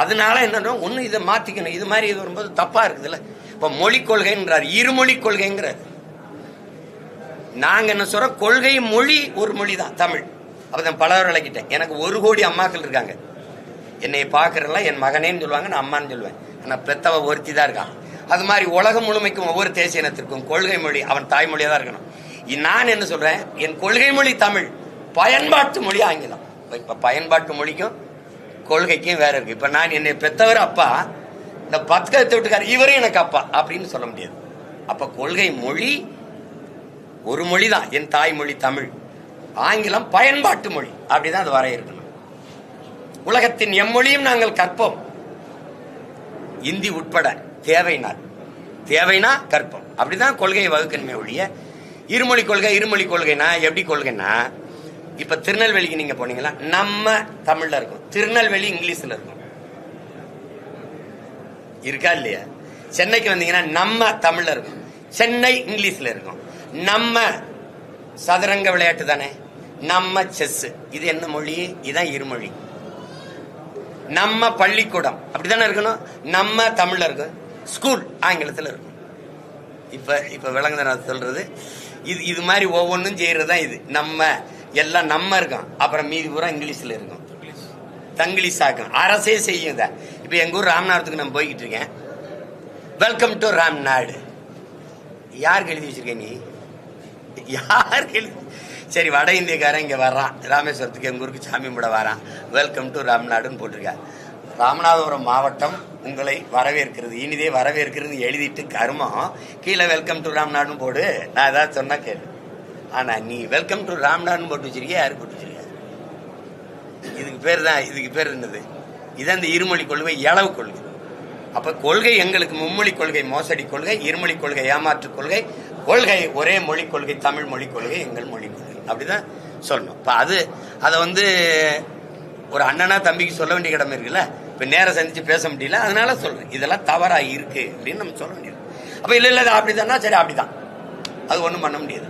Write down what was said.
அதனால என்ன ஒண்ணு இதை மாத்திக்கணும். இது மாதிரி இது வரும்போது தப்பா இருக்குதுல்ல. இப்ப மொழிக் கொள்கைன்றார், இருமொழி கொள்கைங்கிறார். நாங்க என்ன சொல்றோம், கொள்கை மொழி ஒரு மொழி தான் தமிழ். அப்பதான் பலவர் விளக்கிட்டேன். எனக்கு 1 கோடி அம்மாக்கள் இருக்காங்க. என்னை பாக்குறதுலாம் என் மகனேன்னு சொல்லுவாங்க, நான் அம்மான்னு சொல்லுவேன். ஆனா பெத்தவ ஒருத்தி தான் இருக்கான். அது மாதிரி உலகம் முழுமைக்கும் ஒவ்வொரு தேசிய இனத்திற்கும் கொள்கை மொழி அவன் தாய்மொழியா தான் இருக்கணும். நான் என்ன சொல்றேன், என் கொள்கை மொழி தமிழ், பயன்பாட்டு மொழி ஆங்கிலம். இப்ப பயன்பாட்டு மொழிக்கும் கொள்கைக்கும் வேற இருக்கு. இப்ப நான் என்னை பெத்தவர் அப்பா, இந்த 10 கழுத்து விட்டுக்காரு இவரும் எனக்கு அப்பா அப்படின்னு சொல்ல முடியாது. அப்ப கொள்கை மொழி ஒரு மொழி தான், என் தாய்மொழி தமிழ். ஆங்கிலம் பயன்பாட்டு மொழி, அப்படிதான் அது வரையறுக்கணும். உலகத்தின் எம்மொழியும் நாங்கள் கற்போம், இந்தி உட்பட, தேவைனா கற்போம். அப்படிதான் கொள்கையை வகுக்கணுமே ஒழிய இருமொழி கொள்கை. இருமொழி கொள்கைனா எப்படி கொள்கைன்னா, இப்ப திருநெல்வேலிக்கு நீங்க போனீங்களா, நம்ம தமிழ்ல இருக்கும், திருநெல்வேலி இங்கிலீஷ்ல இருக்கும், இருக்கா இல்லையா? சென்னைக்கு வந்தீங்கன்னா நம்ம தமிழ்ல இருக்கும், சென்னை இங்கிலீஷ்ல இருக்கும். நம்ம சதுரங்க விளையாட்டு தானே, நம்ம செஸ், இது என்ன மொழி? இதான் இருமொழி. நம்ம பள்ளிக்கூடம் அப்படித்தானே இருக்கணும், நம்ம தமிழ்ல இருக்கும், ஸ்கூல் ஆங்கிலத்தில் இருக்கும். இப்ப விளங்குத சொல்றது இது மாதிரி ஒவ்வொன்றும் செய்யறதுதான் இது. நம்ம எல்லாம் நம்ம இருக்கும், அப்புறம் மீதி பூரா இங்கிலீஷ்ல இருக்கும், தங்கிலீஷ் ஆக்கும். அரசே செய்யும். இப்ப எங்க ஊர் ராமநாதத்துக்கு நான் போய்கிட்டு இருக்கேன், வெல்கம் டு ராம்நாடு. யாருக்கு எழுதி வச்சிருக்க நீ? யாருக்கு எழுதி? சரி, வட இந்தியக்காரன் இங்க வர்றான், ராமேஸ்வரத்துக்கு எங்க ஊருக்கு சாமி கும்பிட வரான், வெல்கம் டு ராம்நாடுன்னு போட்டிருக்க. ராமநாதபுரம் மாவட்டம் உங்களை வரவேற்கிறது, இனிதே வரவேற்கிறது எழுதிட்டு கருமம் கீழே வெல்கம் டு ராம்நாடுன்னு போடு. நான் ஏதாவது சொன்னா கேளு. ஆனா நீ வெல்கம் டு ராம்நாடுன்னு போட்டு வச்சிருக்கிய, யாரு போட்டு வச்சிருக்க? இதுக்கு பேர் என்னது? இதான் இந்த இருமொழி கொள்கை, இளவு கொள்கை. அப்ப கொள்கை எங்களுக்கு மும்மொழி கொள்கை மோசடி கொள்கை, இருமொழி கொள்கை ஏமாற்று கொள்கை, கொள்கை ஒரே மொழி கொள்கை தமிழ் மொழி கொள்கை, எங்கள் மொழி கொள்கை, அப்படிதான் சொல்லணும். இப்ப அதை ஒரு அண்ணனா தம்பிக்கு சொல்ல வேண்டிய கடமை இருக்குல்ல. இப்ப நேரம் சந்திச்சு பேச முடியல, அதனால சொல்றேன், இதெல்லாம் தவறா இருக்கு அப்படின்னு நம்ம சொல்ல வேண்டியது. அப்ப இல்ல அப்படிதான், சரி அப்படிதான், அது ஒண்ணும் பண்ண முடியாது.